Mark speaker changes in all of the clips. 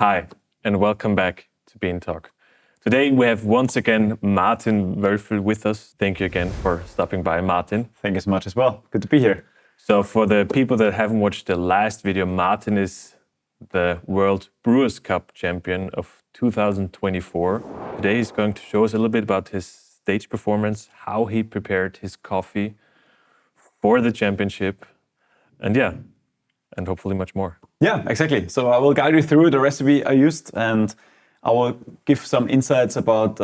Speaker 1: Hi, and welcome back to Bean Talk. Today we have once again Martin Wölfl with us. Thank you again for stopping by, Martin.
Speaker 2: Thank you so much as well. Good to be here.
Speaker 1: So for the people that haven't watched the last video, Martin is the World Brewers Cup Champion of 2024. Today he's going to show us a little bit about his stage performance, how he prepared his coffee for the championship, and hopefully much more.
Speaker 2: Yeah, exactly. So I will guide you through the recipe I used, and I will give some insights about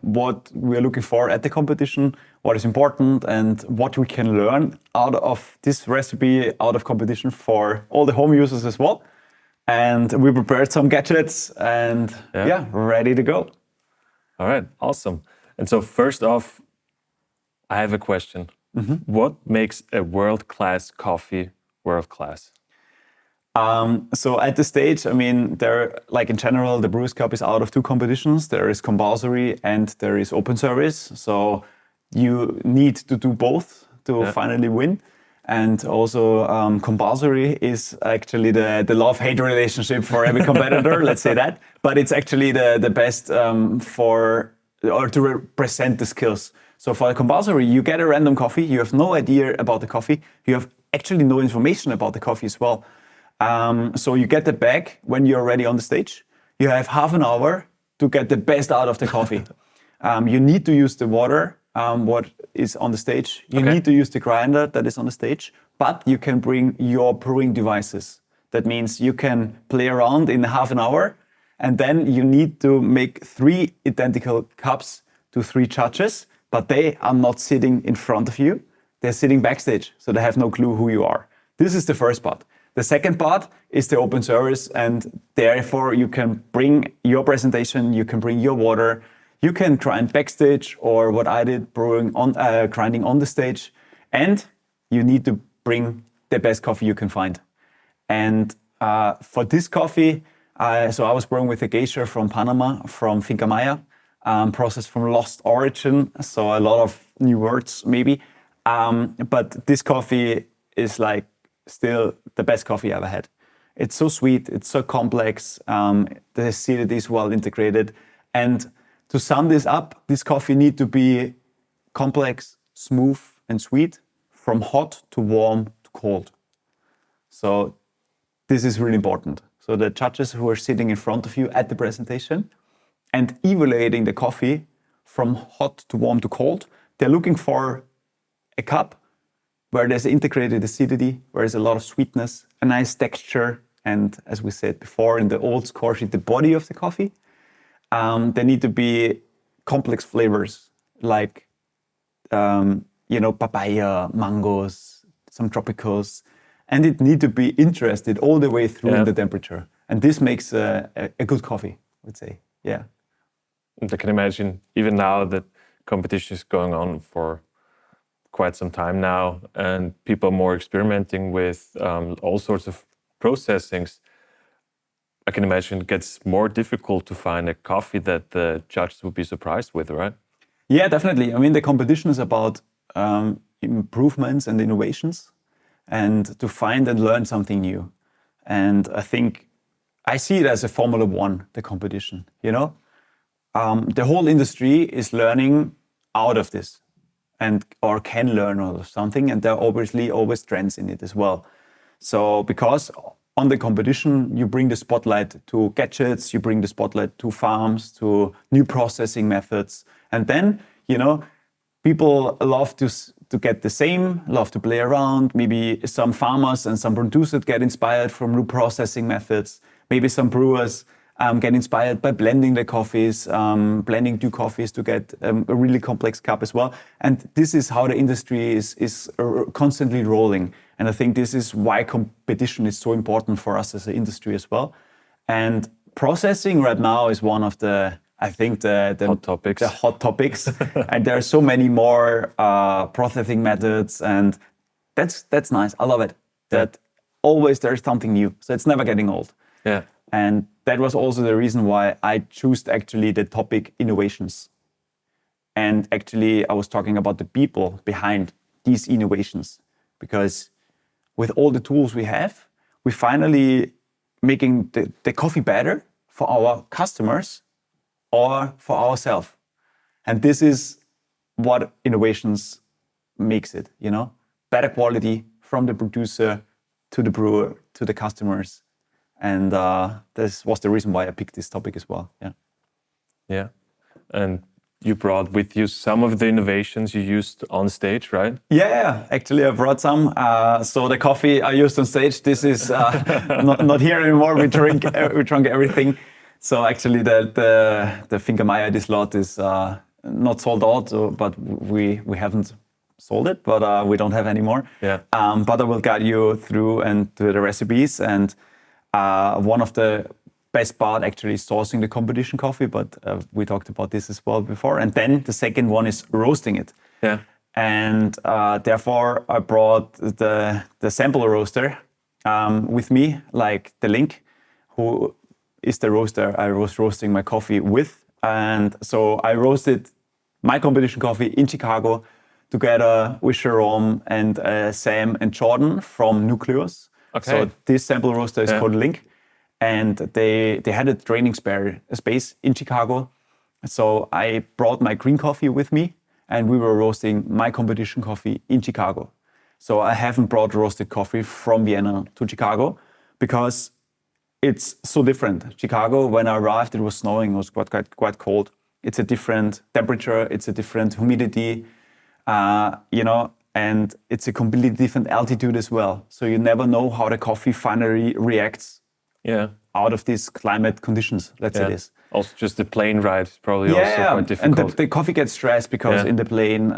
Speaker 2: what we're looking for at the competition, what is important, and what we can learn out of this recipe, out of competition for all the home users as well. And we prepared some gadgets and we're ready to go.
Speaker 1: All right, awesome. And so first off, I have a question. What makes a world-class coffee world-class?
Speaker 2: So at the stage, in general, the Brewers Cup is out of two competitions. There is compulsory and there is open service. So you need to do both to finally win. And also compulsory is actually the love-hate relationship for every competitor, let's say that. But it's actually the best to represent the skills. So for the compulsory, you get a random coffee. You have no idea about the coffee. You have actually no information about the coffee as well. So you get the bag when you're already on the stage. You have half an hour to get the best out of the coffee. You need to use the water, what is on the stage. You need to use the grinder that is on the stage, but you can bring your brewing devices. That means you can play around in half an hour, and then you need to make 3 identical cups to 3 judges, but they are not sitting in front of you. They're sitting backstage, so they have no clue who you are. This is the first part. The second part is the open service, and therefore you can bring your presentation, you can bring your water, you can grind backstage, or what I did, grinding on the stage, and you need to bring the best coffee you can find. And for this coffee, I was brewing with a geisha from Panama, from Finca Maya, processed from lost origin, so a lot of new words maybe. But this coffee is still the best coffee I ever had. It's so sweet, it's so complex, the acidity is well integrated. And to sum this up, this coffee needs to be complex, smooth, and sweet, from hot to warm to cold. So this is really important. So the judges who are sitting in front of you at the presentation and evaluating the coffee from hot to warm to cold, they're looking for a cup where there's integrated acidity, where there's a lot of sweetness, a nice texture, and as we said before in the old score sheet, the body of the coffee. There need to be complex flavors like papaya, mangoes, some tropicals, and it need to be interested all the way through in the temperature. And this makes a good coffee, I would say. Yeah.
Speaker 1: And I can imagine even now that competition is going on for quite some time now, and people are more experimenting with all sorts of processings. I can imagine it gets more difficult to find a coffee that the judges would be surprised with, right?
Speaker 2: Yeah, definitely. The competition is about improvements and innovations, and to find and learn something new. And I think I see it as a Formula One, the competition. The whole industry is learning out of this, or can learn out of something, and there are obviously always trends in it as well. So because on the competition, you bring the spotlight to gadgets, you bring the spotlight to farms, to new processing methods. And then, people love to get the same, love to play around. Maybe some farmers and some producers get inspired from new processing methods. Maybe some brewers get inspired by blending the coffees, blending 2 coffees to get a really complex cup as well. And this is how the industry is constantly rolling. And I think this is why competition is so important for us as an industry as well. And processing right now is one of the
Speaker 1: hot topics.
Speaker 2: The hot topics. And there are so many more processing methods, and that's nice. I love it. That always there's something new. So it's never getting old.
Speaker 1: Yeah.
Speaker 2: And that was also the reason why I chose actually the topic innovations. And actually I was talking about the people behind these innovations, because with all the tools we have, we finally making the coffee better for our customers or for ourselves. And this is what innovations makes it, you know, better quality from the producer to the brewer to the customers. And this was the reason why I picked this topic as well. Yeah.
Speaker 1: Yeah. And you brought with you some of the innovations you used on stage, right?
Speaker 2: Yeah, actually I brought some. So the coffee I used on stage, this is not here anymore. We drank everything. So actually the Finca this lot is not sold out, but we haven't sold it, but we don't have any more.
Speaker 1: Yeah.
Speaker 2: But I will guide you through and to the recipes. And one of the best part actually is sourcing the competition coffee, but we talked about this as well before. And then the second one is roasting it.
Speaker 1: Yeah.
Speaker 2: And therefore I brought the sample roaster with me, like the Link, who is the roaster I was roasting my coffee with. And so I roasted my competition coffee in Chicago together with Jerome and Sam and Jordan from Nucleus.
Speaker 1: Okay.
Speaker 2: So this sample roaster is called Link. And they had a training space in Chicago. So I brought my green coffee with me and we were roasting my competition coffee in Chicago. So I haven't brought roasted coffee from Vienna to Chicago because it's so different. Chicago, when I arrived, it was snowing, it was quite cold. It's a different temperature, it's a different humidity, you know, and it's a completely different altitude as well. So you never know how the coffee finally reacts out of these climate conditions, let's say this.
Speaker 1: Also just the plane ride is probably also quite difficult.
Speaker 2: And the coffee gets stressed because in the plane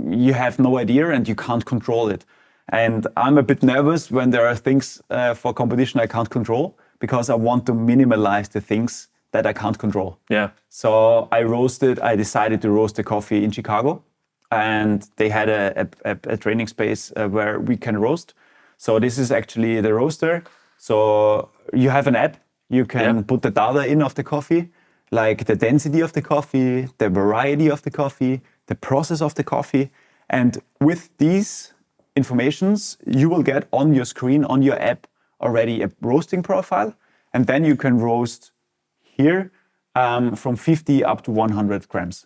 Speaker 2: you have no idea and you can't control it. And I'm a bit nervous when there are things for competition I can't control because I want to minimalize the things that I can't control. Yeah. So I decided to roast the coffee in Chicago, and they had a training space where we can roast. So this is actually the roaster. So you have an app, you can put the data in of the coffee, like the density of the coffee, the variety of the coffee, the process of the coffee. And with these informations, you will get on your screen, on your app, already a roasting profile. And then you can roast here from 50 up to 100 grams.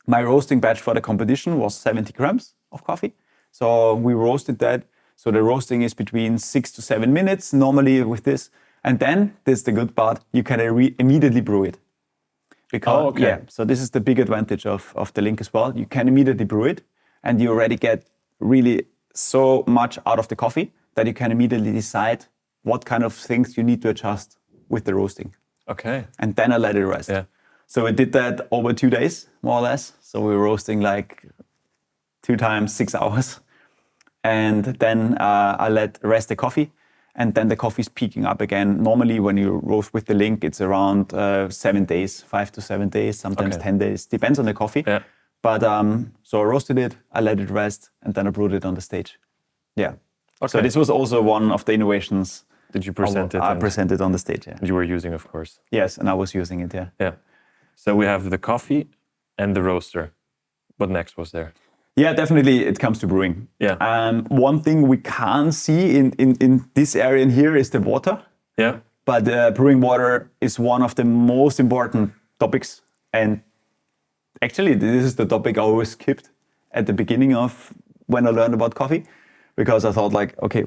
Speaker 2: My roasting batch for the competition was 70 grams of coffee. So we roasted that. So the roasting is between 6 to 7 minutes normally with this. And then, this is the good part, you can immediately brew it. Because, so this is the big advantage of the Link as well. You can immediately brew it and you already get really so much out of the coffee that you can immediately decide what kind of things you need to adjust with the roasting. Okay. And then I let it rest. Yeah. So we did that over 2 days, more or less. So we were roasting like 2 times 6 hours. And then I let rest the coffee. And then the coffee is peaking up again. Normally, when you roast with the Link, it's around 7 days, 5 to 7 days, sometimes 10 days. Depends on the coffee. Yeah. But so I roasted it, I let it rest, and then I brewed it on the stage. Yeah. Okay. So this was also one of the innovations. Did you present it? I presented on the stage, yeah.
Speaker 1: You were using, of course.
Speaker 2: Yes, and I was using it, yeah.
Speaker 1: Yeah. So we have the coffee and the roaster. What next was there?
Speaker 2: Yeah, definitely it comes to brewing. Yeah. One thing we can't see in this area in here is the water. Yeah. But brewing water is one of the most important topics. And actually, this is the topic I always skipped at the beginning of when I learned about coffee. Because I thought like, okay,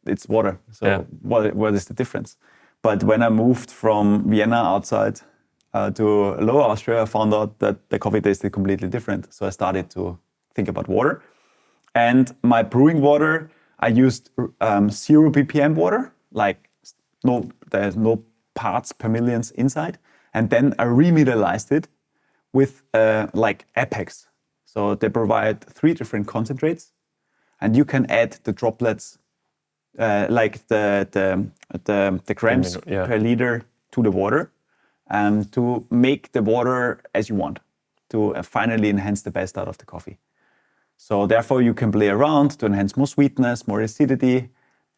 Speaker 2: it's water. So what is the difference? But when I moved from Vienna outside to Lower Austria, I found out that the coffee tasted completely different. So I started to think about water. And my brewing water, I used 0 ppm water, like there's no parts per millions inside. And then I remineralized it with like Apex. So they provide 3 different concentrates. And you can add the droplets, like the grams per liter to the water, to make the water as you want, to finally enhance the best out of the coffee. So therefore, you can play around to enhance more sweetness, more acidity,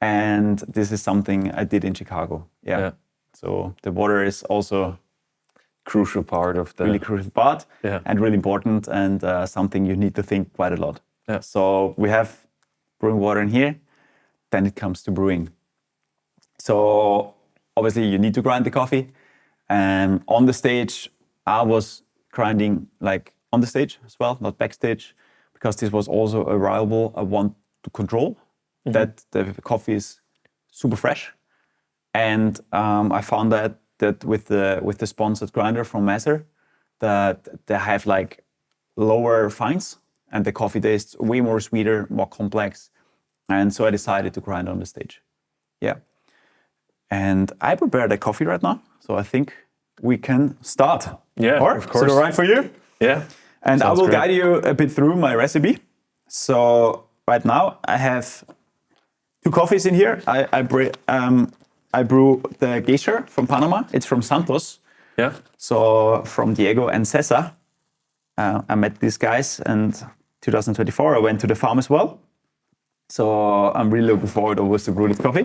Speaker 2: and this is something I did in Chicago. Yeah. So the water is also
Speaker 1: crucial part of the
Speaker 2: really crucial part, and really important, and something you need to think quite a lot. Yeah. So we have brewing water in here, then it comes to brewing. So obviously you need to grind the coffee. And on the stage, I was grinding like on the stage as well, not backstage, because this was also a variable I want to control, that the coffee is super fresh. And I found that with the sponsored grinder from Messer, that they have like lower fines and the coffee tastes way more sweeter, more complex. And so I decided to grind on the stage. Yeah. And I prepared a coffee right now, so I think we can start.
Speaker 1: Yeah,
Speaker 2: or,
Speaker 1: of course.
Speaker 2: Is it all right for you?
Speaker 1: Yeah.
Speaker 2: And I will
Speaker 1: great.
Speaker 2: guide you a bit through my recipe. So right now I have 2 coffees in here. I brew the Geisha from Panama. It's from Santos.
Speaker 1: Yeah.
Speaker 2: So from Diego and Cesar. I met these guys, and 2024 I went to the farm as well. So I'm really looking forward always to brew this coffee.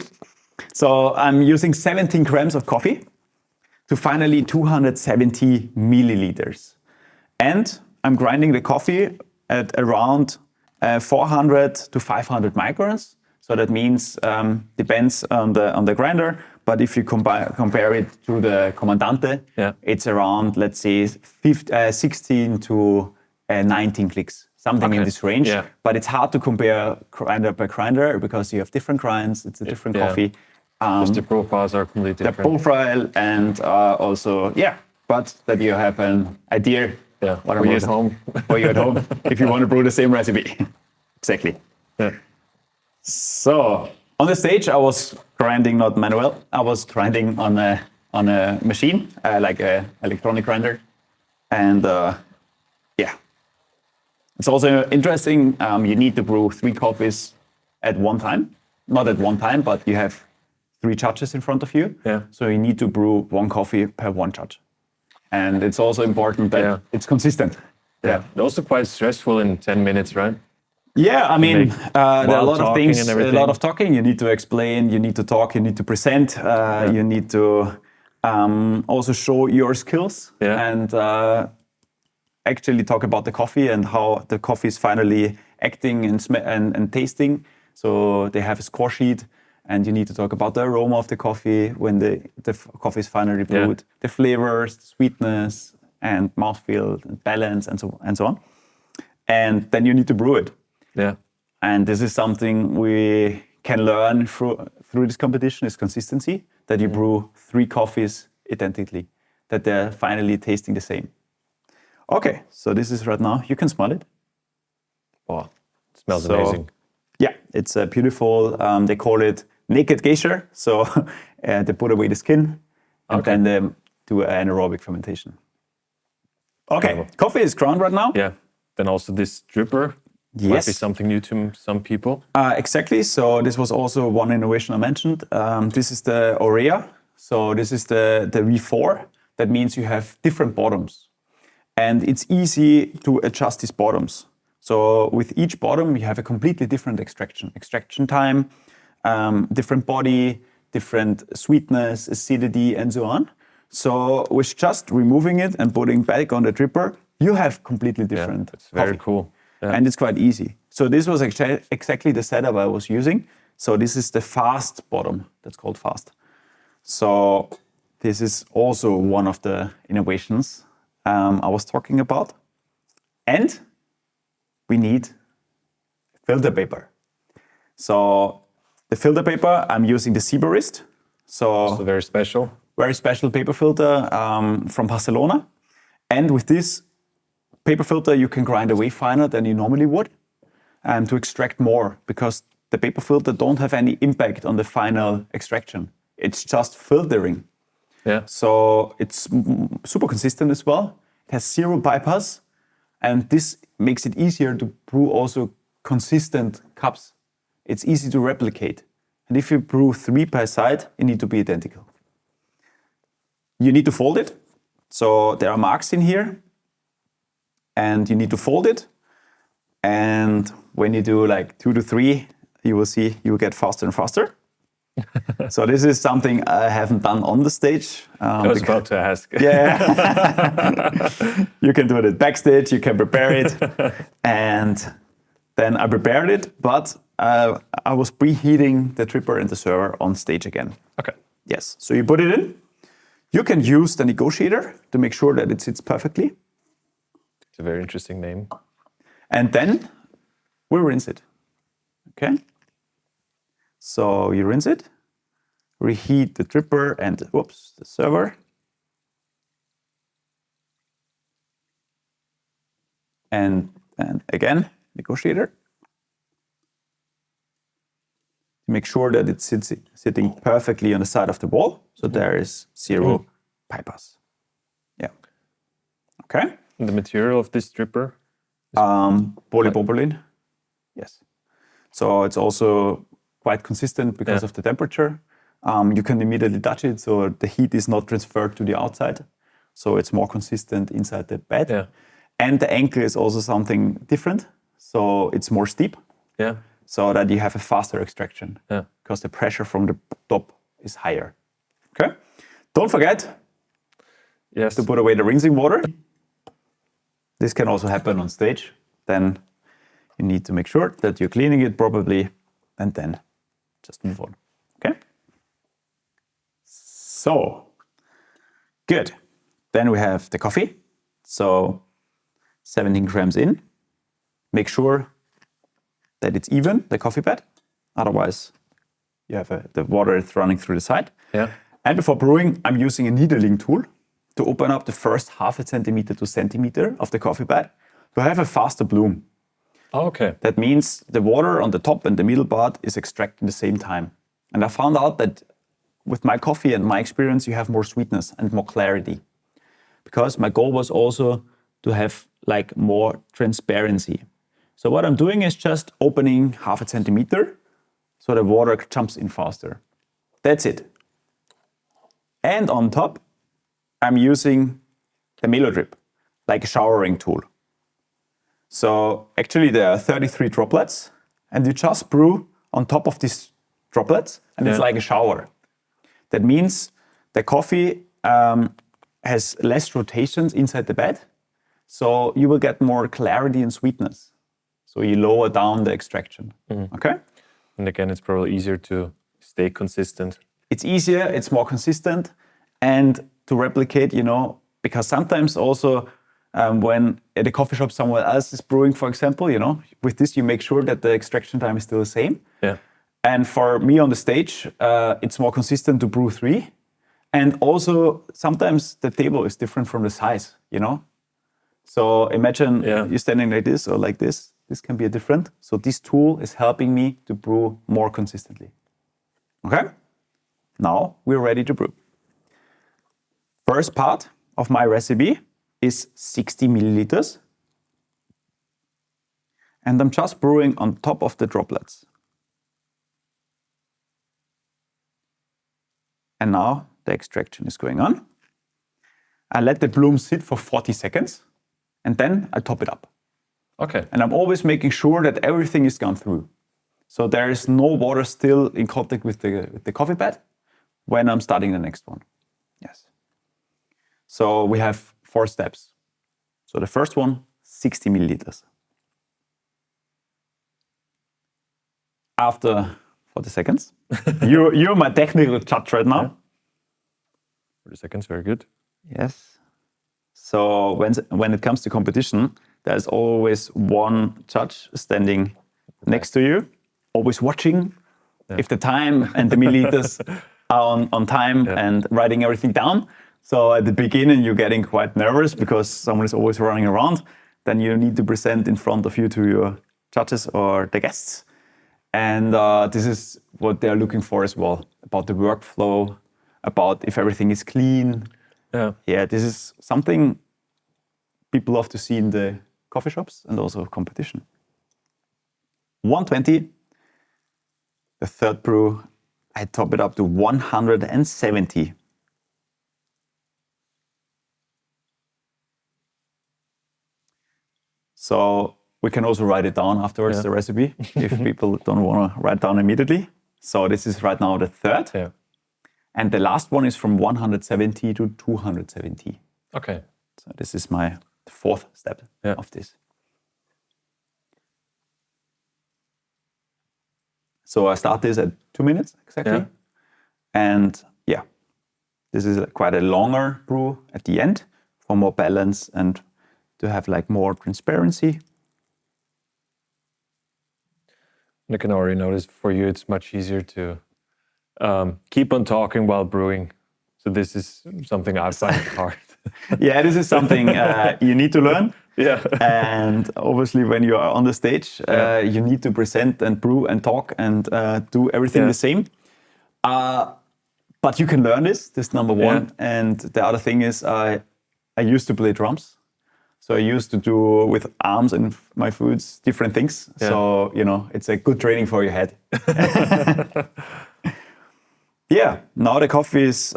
Speaker 2: So I'm using 17 grams of coffee to finally 270 milliliters. And I'm grinding the coffee at around 400 to 500 microns. So that means, depends on the grinder, but if you compare it to the Comandante, it's around, let's say, 16 to 19 clicks, something in this range.
Speaker 1: Yeah.
Speaker 2: But it's hard to compare grinder by grinder because you have different grinds, it's a different coffee.
Speaker 1: Just the profiles are completely
Speaker 2: The
Speaker 1: different.
Speaker 2: profile and also, but that you have an idea.
Speaker 1: Yeah,
Speaker 2: what
Speaker 1: for you at home.
Speaker 2: For you at home, if you want to brew the same recipe. Exactly.
Speaker 1: Yeah.
Speaker 2: So on the stage, I was grinding not manual. I was grinding on a machine, like a electronic grinder, and it's also interesting. You need to brew 3 coffees at one time. Not at one time, but you have 3 judges in front of you.
Speaker 1: Yeah.
Speaker 2: So you need to brew 1 coffee per 1 judge, and it's also important that it's consistent.
Speaker 1: Yeah. Also quite stressful in 10 minutes, right?
Speaker 2: Yeah, I mean, there are a lot of
Speaker 1: talking
Speaker 2: things,
Speaker 1: and
Speaker 2: a
Speaker 1: everything.
Speaker 2: lot of talking. You need to explain, you need to talk, you need to present, you need to also show your skills and actually talk about the coffee and how the coffee is finally acting and tasting. So they have a score sheet, and you need to talk about the aroma of the coffee when the coffee is finally brewed, the flavors, the sweetness, and mouthfeel, and balance, and so on. And then you need to brew it.
Speaker 1: Yeah.
Speaker 2: And this is something we can learn through this competition, is consistency, that you brew 3 coffees identically, that they're finally tasting the same. Okay, so this is right now. You can smell it.
Speaker 1: Oh, it smells amazing.
Speaker 2: Yeah, it's a beautiful, they call it naked geisha. So they put away the skin and then they do an anaerobic fermentation. Okay, coffee is ground right now.
Speaker 1: Yeah. Then also this dripper. Might be something new to some people.
Speaker 2: Exactly. So this was also one innovation I mentioned. This is the Aurea. So this is the V4. That means you have different bottoms. And it's easy to adjust these bottoms. So with each bottom, you have a completely different extraction time, different body, different sweetness, acidity, and so on. So with just removing it and putting back on the dripper, you have completely different
Speaker 1: it's very
Speaker 2: coffee.
Speaker 1: cool. Yeah.
Speaker 2: And it's quite easy. So this was exactly the setup I was using. So this is the fast bottom, that's called fast. So this is also one of the innovations I was talking about. And we need filter paper. So the filter paper, I'm using the Barist. So
Speaker 1: very special.
Speaker 2: Very special paper filter from Barcelona. And with this paper filter, you can grind away finer than you normally would to extract more, because the paper filter don't have any impact on the final extraction. It's just filtering.
Speaker 1: Yeah.
Speaker 2: So it's super consistent as well. It has 0 bypass, and this makes it easier to brew also consistent cups. It's easy to replicate. And if you brew 3 per side, you need to be identical. You need to fold it. So there are marks in here, and you need to fold it. And when you do like 2 to 3, you will see you will get faster and faster. So this is something I haven't done on the stage.
Speaker 1: I was about to ask.
Speaker 2: Yeah. You can do it backstage, you can prepare it. And then I prepared it, but I was preheating the dripper and the server on stage again.
Speaker 1: Okay.
Speaker 2: Yes. So you put it in. You can use the negotiator to make sure that it sits perfectly.
Speaker 1: It's a very interesting name.
Speaker 2: And then we rinse it. Okay. So you rinse it, reheat the dripper and the server. And again, negotiator. Make sure that it's sitting perfectly on the side of the wall, so there is zero bypass. Yeah. Okay.
Speaker 1: And the material of this dripper?
Speaker 2: Polypropylene. Yes. So it's also quite consistent because of the temperature. You can immediately touch it, so the heat is not transferred to the outside. So it's more consistent inside the bed.
Speaker 1: Yeah.
Speaker 2: And the ankle is also something different. So it's more steep.
Speaker 1: Yeah.
Speaker 2: So that you have a faster extraction.
Speaker 1: Yeah.
Speaker 2: Because the pressure from the top is higher. Okay. Don't forget to put away the rinsing water. This can also happen on stage. Then you need to make sure that you're cleaning it properly and then just move on. Okay. So, good. Then we have the coffee. So 17 grams in. Make sure that it's even, the coffee pad. Otherwise, you have the water is running through the side.
Speaker 1: Yeah.
Speaker 2: And before brewing, I'm using a needling tool to open up the first 0.5 centimeter to centimeter of the coffee pad to have a faster bloom.
Speaker 1: Oh, okay.
Speaker 2: That means the water on the top and the middle part is extracting the same time. And I found out that with my coffee and my experience, you have more sweetness and more clarity. Because my goal was also to have like more transparency. So what I'm doing is just opening 0.5 centimeter so the water jumps in faster. That's it. And on top, I'm using the Melo drip, like a showering tool. So actually there are 33 droplets and you just brew on top of these droplets and it's like a shower. That means the coffee has less rotations inside the bed, so you will get more clarity and sweetness. So you lower down the extraction. Okay?
Speaker 1: And again, it's probably easier to stay consistent.
Speaker 2: It's easier, it's more consistent, and to replicate, because sometimes also when at a coffee shop somewhere else is brewing, for example, with this you make sure that the extraction time is still the same.
Speaker 1: Yeah.
Speaker 2: And for me on the stage, it's more consistent to brew 3. And also sometimes the table is different from the size, So imagine you're standing like this or like this. This can be different. So this tool is helping me to brew more consistently. Okay? Now we're ready to brew. First part of my recipe is 60 milliliters. And I'm just brewing on top of the droplets. And now the extraction is going on. I let the bloom sit for 40 seconds and then I top it up.
Speaker 1: Okay.
Speaker 2: And I'm always making sure that everything is gone through. So there is no water still in contact with the coffee pad when I'm starting the next one. Yes. So we have 4 steps. So the first one, 60 milliliters. After 40 seconds, you're my technical judge right now.
Speaker 1: Yeah. 40 seconds, very good.
Speaker 2: Yes. So when it comes to competition, there's always one judge standing next to you, always watching if the time and the milliliters are on time and writing everything down. So at the beginning, you're getting quite nervous because someone is always running around. Then you need to present in front of you to your judges or the guests. And this is what they're looking for as well, about the workflow, about if everything is clean. Yeah, this is something people love to see in the coffee shops and also competition. 120, the third brew, I top it up to 170. So we can also write it down afterwards, the recipe, if people don't want to write down immediately. So this is right now the third.
Speaker 1: Yeah.
Speaker 2: And the last one is from 170 to 270.
Speaker 1: Okay.
Speaker 2: So this is my fourth step of this. So I start this at 2 minutes exactly.
Speaker 1: Yeah.
Speaker 2: And yeah, this is quite a longer brew at the end for more balance and to have like more transparency.
Speaker 1: I can already notice for you it's much easier to keep on talking while brewing. So this is something I find hard.
Speaker 2: Yeah, this is something you need to learn.
Speaker 1: Yeah.
Speaker 2: And obviously when you are on the stage, you need to present and brew and talk and do everything the same. But you can learn this. This is number one. And the other thing is I used to play drums. So I used to do with arms and my foods different things.
Speaker 1: Yeah.
Speaker 2: So, it's a good training for your head. Yeah, now the coffee is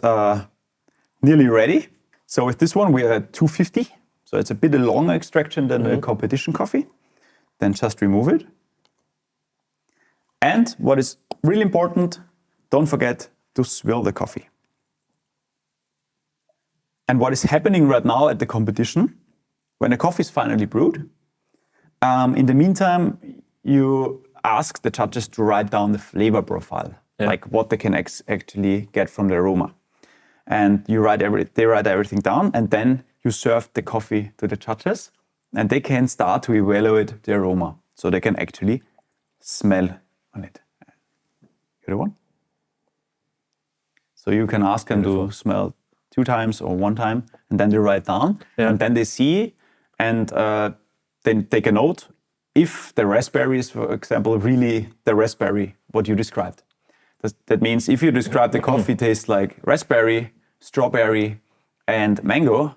Speaker 2: nearly ready. So with this one, we are at 250. So it's a bit a longer extraction than the competition coffee. Then just remove it. And what is really important, don't forget to swill the coffee. And what is happening right now at the competition, when the coffee is finally brewed, in the meantime, you ask the judges to write down the flavor profile, like what they can actually get from the aroma. And they write everything down, and then you serve the coffee to the judges, and they can start to evaluate the aroma, so they can actually smell on it. You the one? So you can ask them to smell 2 times or 1 time, and then they write down, and then they see, and then take a note if the raspberry is, for example, really the raspberry, what you described. That means if you describe the coffee tastes like raspberry, strawberry, and mango,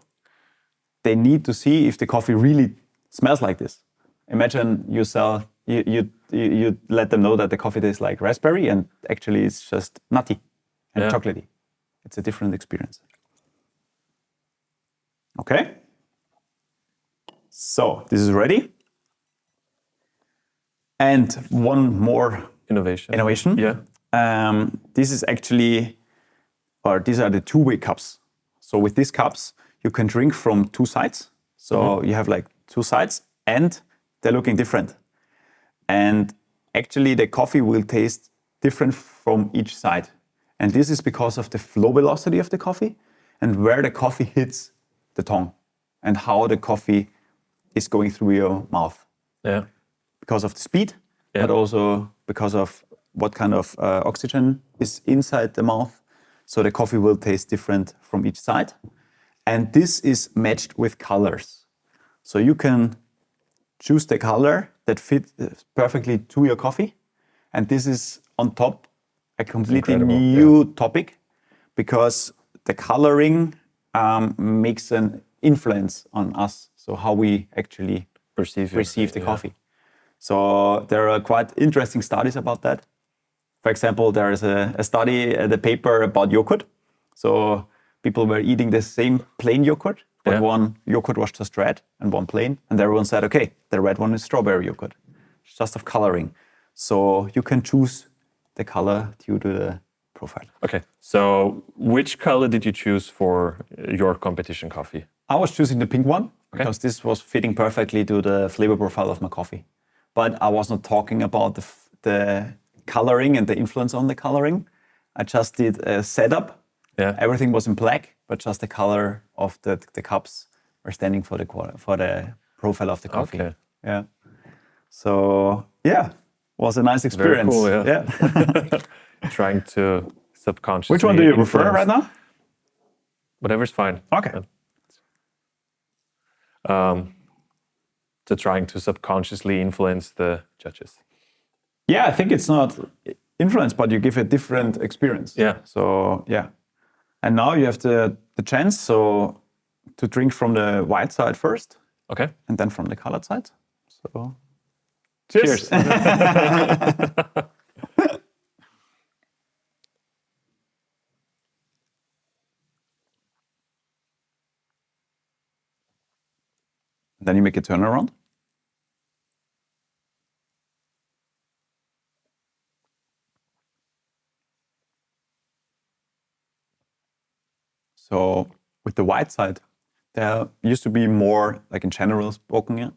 Speaker 2: they need to see if the coffee really smells like this. Imagine you let them know that the coffee tastes like raspberry, and actually it's just nutty and chocolatey. It's a different experience. Okay. So this is ready. And one more innovation.
Speaker 1: Yeah.
Speaker 2: This is actually, these are the 2-way cups. So with these cups, you can drink from 2 sides. So you have like 2 sides, and they're looking different. And actually, the coffee will taste different from each side. And this is because of the flow velocity of the coffee and where the coffee hits the tongue and how the coffee is going through your mouth.
Speaker 1: Yeah.
Speaker 2: Because of the speed, but also because of what kind of oxygen is inside the mouth. So the coffee will taste different from each side. And this is matched with colors. So you can choose the color that fits perfectly to your coffee. And this is on top a completely new topic, because the coloring makes an influence on us. So how we actually perceive the coffee. So there are quite interesting studies about that. For example, there is a study, the paper about yogurt. So people were eating the same plain yogurt, but one yogurt was just red and one plain. And everyone said, okay, the red one is strawberry yogurt. It's just of coloring. So you can choose the color due to the profile.
Speaker 1: Okay, so which color did you choose for your competition coffee?
Speaker 2: I was choosing the pink one because this was fitting perfectly to the flavor profile of my coffee. But I was not talking about the coloring and the influence on the coloring. I just did a setup.
Speaker 1: Yeah.
Speaker 2: Everything was in black, but just the color of the cups were standing for the profile of the coffee.
Speaker 1: Okay.
Speaker 2: Yeah. So was a nice experience.
Speaker 1: Very cool, yeah. Trying to subconsciously.
Speaker 2: Which one do you prefer right now?
Speaker 1: Whatever's fine.
Speaker 2: Okay.
Speaker 1: So trying to subconsciously influence the judges.
Speaker 2: Yeah, I think it's not influence, but you give a different experience.
Speaker 1: Yeah.
Speaker 2: So and now you have the chance to drink from the white side first.
Speaker 1: Okay.
Speaker 2: And then from the colored side. So
Speaker 1: cheers.
Speaker 2: Then you make a turnaround. So with the white side, there used to be more, like in general spoken,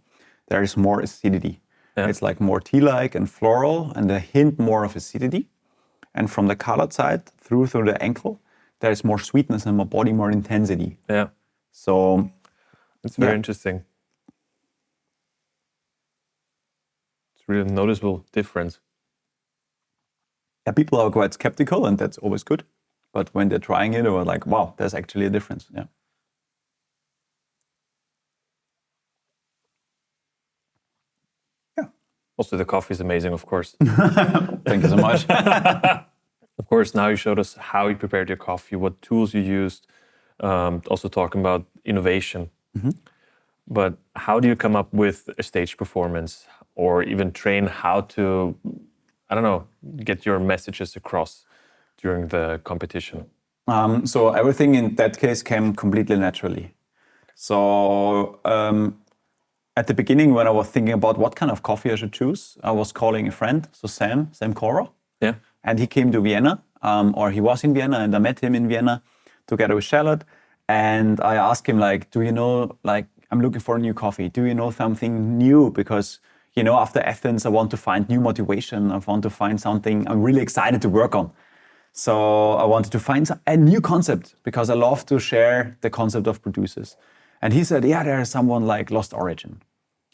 Speaker 2: there is more acidity.
Speaker 1: Yeah.
Speaker 2: It's like more tea-like and floral and a hint more of acidity. And from the colored side through the ankle, there's more sweetness and more body, more intensity.
Speaker 1: Yeah.
Speaker 2: So
Speaker 1: It's very interesting. It's really a noticeable difference.
Speaker 2: Yeah, people are quite skeptical, and that's always good. But when they're trying it, they're like, wow, there's actually a difference. Yeah. Yeah.
Speaker 1: Also, the coffee is amazing, of course.
Speaker 2: Thank you so much.
Speaker 1: Of course, now you showed us how you prepared your coffee, what tools you used, also talking about innovation. But how do you come up with a stage performance or even train how to, I don't know, get your messages across during the competition?
Speaker 2: So everything in that case came completely naturally. So at the beginning, when I was thinking about what kind of coffee I should choose, I was calling a friend, so Sam Cora.
Speaker 1: Yeah.
Speaker 2: And he came to Vienna, or he was in Vienna, and I met him in Vienna together with Charlotte. And I asked him, like, do you know, like, I'm looking for a new coffee. Do you know something new? Because, you know, after Athens, I want to find new motivation. I want to find something I'm really excited to work on. So I wanted to find a new concept because I love to share the concept of producers. And he said, yeah, there's someone like Lost Origin.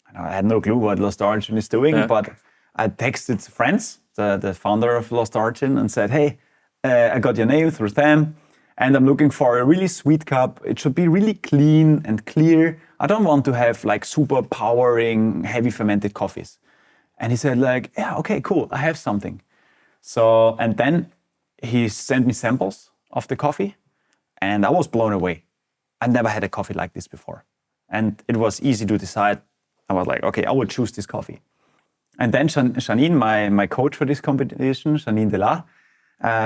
Speaker 2: And I had no clue what Lost Origin is doing, but I texted friends, the founder of Lost Origin, and said, hey, I got your name through them, and I'm looking for a really sweet cup. It should be really clean and clear. I don't want to have like super powering, heavy fermented coffees. And he said like, yeah, okay, cool, I have something. So, and then he sent me samples of the coffee, and I was blown away. I never had a coffee like this before. And it was easy to decide. I was like, okay, I will choose this coffee. And then Janine, my coach for this competition, Janine Delar,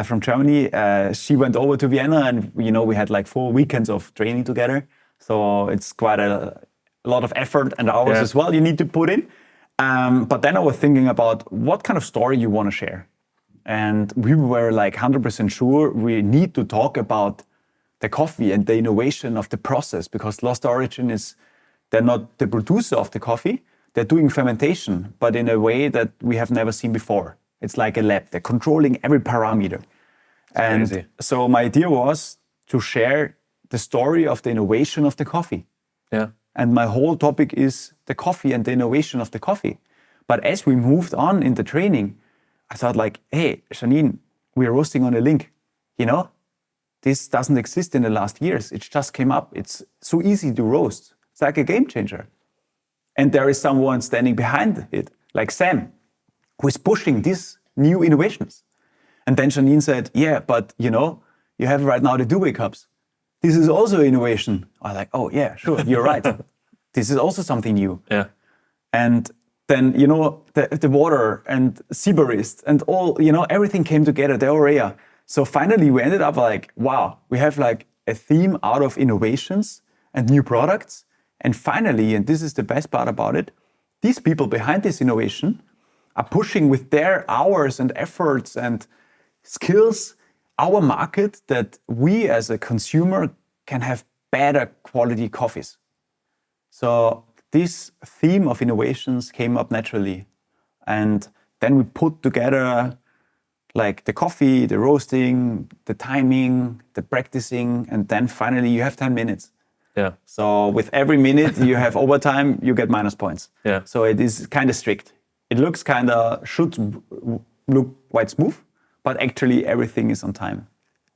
Speaker 2: from Germany, she went over to Vienna, and you know, we had like 4 weekends of training together. So it's quite a lot of effort and hours as well you need to put in. But then I was thinking about what kind of story you want to share. And we were like 100% sure we need to talk about the coffee and the innovation of the process, because Lost Origin they're not the producer of the coffee. They're doing fermentation, but in a way that we have never seen before. It's like a lab. They're controlling every parameter. And
Speaker 1: crazy.
Speaker 2: so my idea was to share the story of the innovation of the coffee.
Speaker 1: Yeah.
Speaker 2: And my whole topic is the coffee and the innovation of the coffee. But as we moved on in the training, I thought like, hey, Janine, we're roasting on a link. You know, this doesn't exist in the last years. It just came up. It's so easy to roast. It's like a game changer. And there is someone standing behind it, like Sam, who is pushing these new innovations. And then Janine said, yeah, but you know, you have right now the Dubai cups. This is also innovation. I was like, oh yeah, sure, you're right. This is also something new.
Speaker 1: Yeah.
Speaker 2: And then, you know, the water and Seabarist and all, you know, everything came together, the Aurea. So finally we ended up like, wow, we have like a theme out of innovations and new products. And finally, and this is the best part about it, these people behind this innovation are pushing with their hours and efforts and skills our market, that we as a consumer can have better quality coffees. So this theme of innovations came up naturally. And then we put together like the coffee, the roasting, the timing, the practicing, and then finally you have 10 minutes.
Speaker 1: Yeah.
Speaker 2: So with every minute you have overtime, you get minus points.
Speaker 1: Yeah.
Speaker 2: So it is kind of strict. It looks should look quite smooth, but actually everything is on time.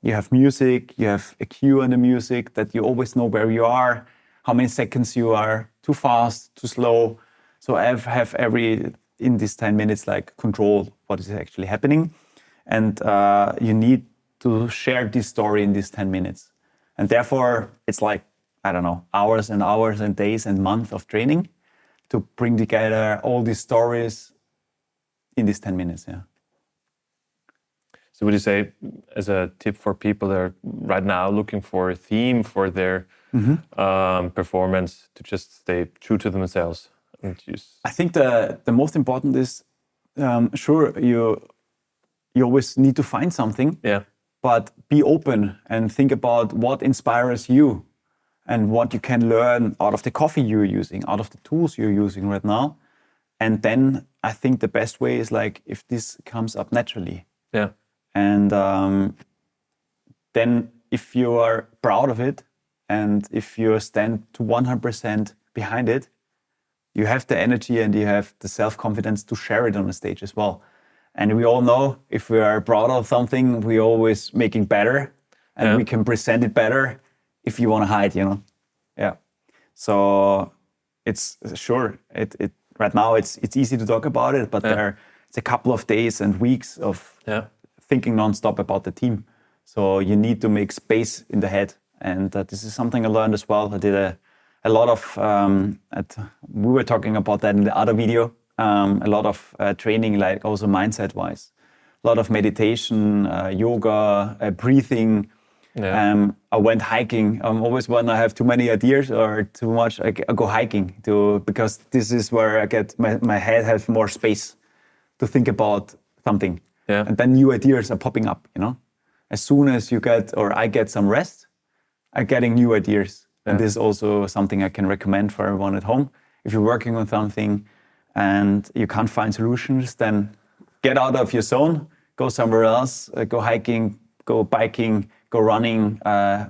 Speaker 2: You have music, you have a cue on the music that you always know where you are, how many seconds you are, too fast, too slow. So I have in these 10 minutes, like control what is actually happening. And you need to share this story in these 10 minutes. And therefore it's like, I don't know, hours and hours and days and months of training to bring together all these stories in these 10 minutes, yeah.
Speaker 1: So would you say, as a tip for people that are right now looking for a theme for their performance, to just stay true to themselves? And
Speaker 2: I think the most important is, sure, you always need to find something, but be open and think about what inspires you and what you can learn out of the coffee you're using, out of the tools you're using right now. And then I think the best way is like if this comes up naturally.
Speaker 1: Yeah.
Speaker 2: And then if you are proud of it and if you stand to 100% behind it, you have the energy and you have the self-confidence to share it on the stage as well. And we all know if we are proud of something, we're always making better and we can present it better if you want to hide, you know? Yeah. So it's sure, right now it's easy to talk about it, but it's a couple of days and weeks of thinking nonstop about the team. So you need to make space in the head. And this is something I learned as well. I did a lot of, we were talking about that in the other video, a lot of training, like also mindset-wise. A lot of meditation, yoga, breathing. Yeah. I went hiking. Always when I have too many ideas or too much, I go hiking because this is where I get my head has more space to think about something. Yeah. And then new ideas are popping up, you know. As soon as you get, or I get some rest, I'm getting new ideas. Yeah. And this is also something I can recommend for everyone at home. If you're working on something and you can't find solutions, then get out of your zone, go somewhere else, go hiking, go biking, go running,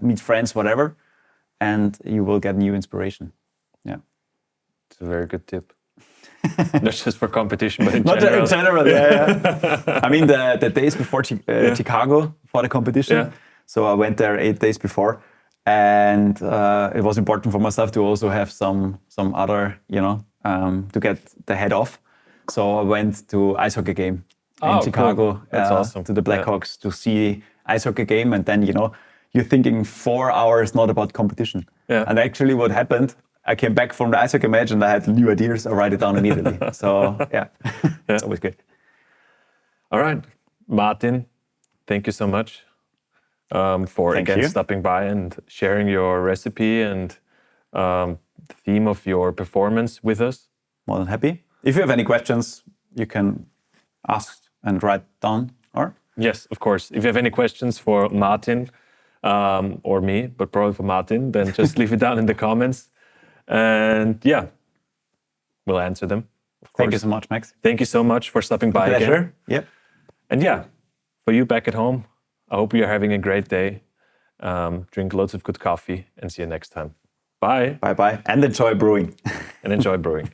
Speaker 2: meet friends, whatever, and you will get new inspiration. Yeah.
Speaker 1: It's a very good tip. Not just for competition, but in
Speaker 2: Not
Speaker 1: general.
Speaker 2: In general, yeah. I mean, the days before Chicago for the competition, so I went there 8 days before, and it was important for myself to also have some other, you know, to get the head off. So I went to ice hockey game in Chicago.
Speaker 1: Cool. That's awesome.
Speaker 2: To the Blackhawks to see ice hockey game, and then, you know, you're thinking 4 hours not about competition. Yeah. And actually what happened, I came back from the ice hockey match and I had new ideas. I write it down immediately. So it's always good.
Speaker 1: All right, Martin, thank you so much for stopping by and sharing your recipe and the theme of your performance with us.
Speaker 2: More than happy. If you have any questions, you can ask and write down, or?
Speaker 1: Yes, of course. If you have any questions for Martin or me, but probably for Martin, then just leave it down in the comments. And yeah, we'll answer them.
Speaker 2: Thank you so much, Max.
Speaker 1: Thank you so much for stopping by again.
Speaker 2: Pleasure. Yep.
Speaker 1: And yeah, for you back at home, I hope you're having a great day. Drink loads of good coffee and see you next time. Bye.
Speaker 2: Bye-bye. And enjoy brewing.
Speaker 1: And enjoy brewing.